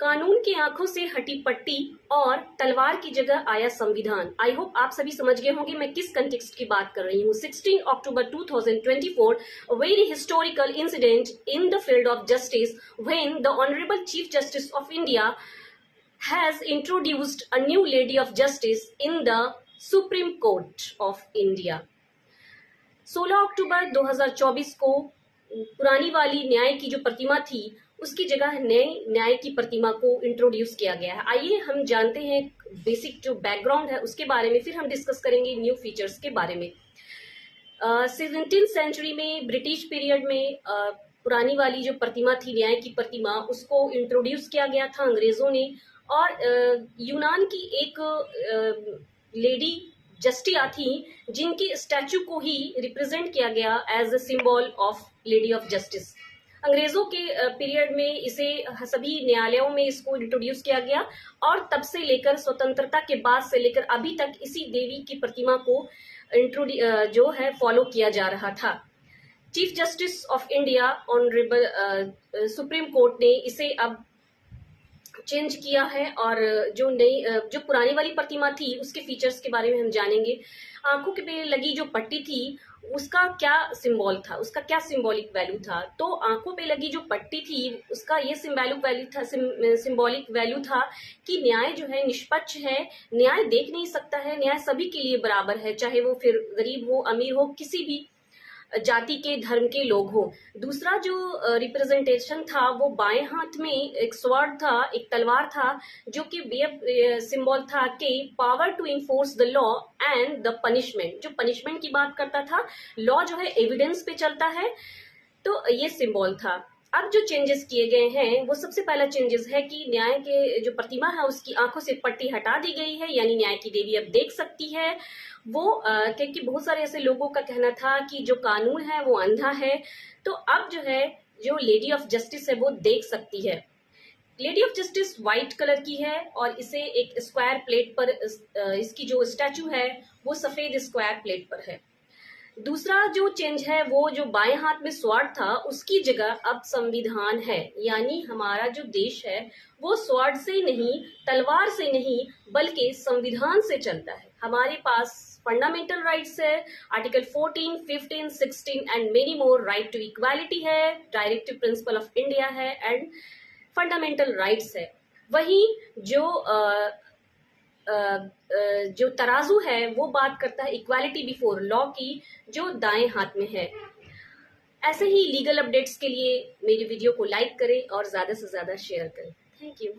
कानून की आंखों से हटी पट्टी और तलवार की जगह आया संविधान। आई होप आप सभी समझ गए होंगे मैं किस कंटेक्स्ट की बात कर रही हूँ। 16 अक्टूबर 2024, a very historical incident in the field of justice when the Honorable Chief Justice of India has introduced a new lady of justice in the Supreme Court of India। 16 अक्टूबर 2024 को पुरानी वाली न्याय की जो प्रतिमा थी उसकी जगह नए न्याय की प्रतिमा को इंट्रोड्यूस किया गया है। आइए हम जानते हैं बेसिक जो बैकग्राउंड है उसके बारे में, फिर हम डिस्कस करेंगे न्यू फीचर्स के बारे में। 17th सेंचुरी में ब्रिटिश पीरियड में पुरानी वाली जो प्रतिमा थी न्याय की प्रतिमा, उसको इंट्रोड्यूस किया गया था अंग्रेजों ने। और यूनान की एक लेडी जस्टिया थी जिनकी स्टैचू को ही रिप्रेजेंट किया गया as a symbol of lady of justice. अंग्रेजों के पीरियड में इसे सभी न्यायालयों में इसको इंट्रोड्यूस किया गया और तब से लेकर स्वतंत्रता के बाद से लेकर अभी तक इसी देवी की प्रतिमा को जो है फॉलो किया जा रहा था। Chief justice of India honourable supreme court ने इसे अब चेंज किया है और जो पुरानी वाली प्रतिमा थी उसके फीचर्स के बारे में हम जानेंगे। आंखों के पे लगी जो पट्टी थी उसका क्या सिंबल था, उसका क्या सिंबॉलिक वैल्यू था। तो आंखों पे लगी जो पट्टी थी उसका ये सिंबॉलिक वैल्यू था कि न्याय जो है निष्पक्ष है, न्याय देख नहीं सकता है, न्याय सभी के लिए बराबर है, चाहे वो फिर गरीब हो अमीर हो किसी भी जाति के धर्म के लोग हो। दूसरा जो रिप्रेजेंटेशन था वो बाएं हाथ में एक स्वॉर्ड था, एक तलवार था, जो कि सिंबल था कि power to enforce the law and the punishment. जो पनिशमेंट की बात करता था, लॉ जो है एविडेंस पे चलता है, तो ये सिंबल था। अब जो चेंजेस किए गए हैं वो सबसे पहला चेंजेस है कि न्याय के जो प्रतिमा है उसकी आंखों से पट्टी हटा दी गई है, यानी न्याय की देवी अब देख सकती है। वो क्योंकि बहुत सारे ऐसे लोगों का कहना था कि जो कानून है वो अंधा है, तो अब जो है जो लेडी ऑफ जस्टिस है वो देख सकती है। Lady of justice white colour की है और इसे एक स्क्वायर प्लेट पर इसकी जो स्टैचू है वो सफेद स्क्वायर प्लेट पर है। दूसरा जो चेंज है वो जो बाएं हाथ में स्वॉर्ड था उसकी जगह अब संविधान है, यानी हमारा जो देश है वो स्वॉर्ड से नहीं, तलवार से नहीं, बल्कि संविधान से चलता है। हमारे पास फंडामेंटल राइट्स है, article 14, 15, 16 and many more. Right to equality है, डायरेक्टिव प्रिंसिपल ऑफ इंडिया है एंड फंडामेंटल राइट्स है। वहीं जो तराजू है वो बात करता है इक्वालिटी बिफोर लॉ की, जो दाएं हाथ में है। ऐसे ही लीगल अपडेट्स के लिए मेरी वीडियो को लाइक करें और ज़्यादा से ज़्यादा शेयर करें। Thank you.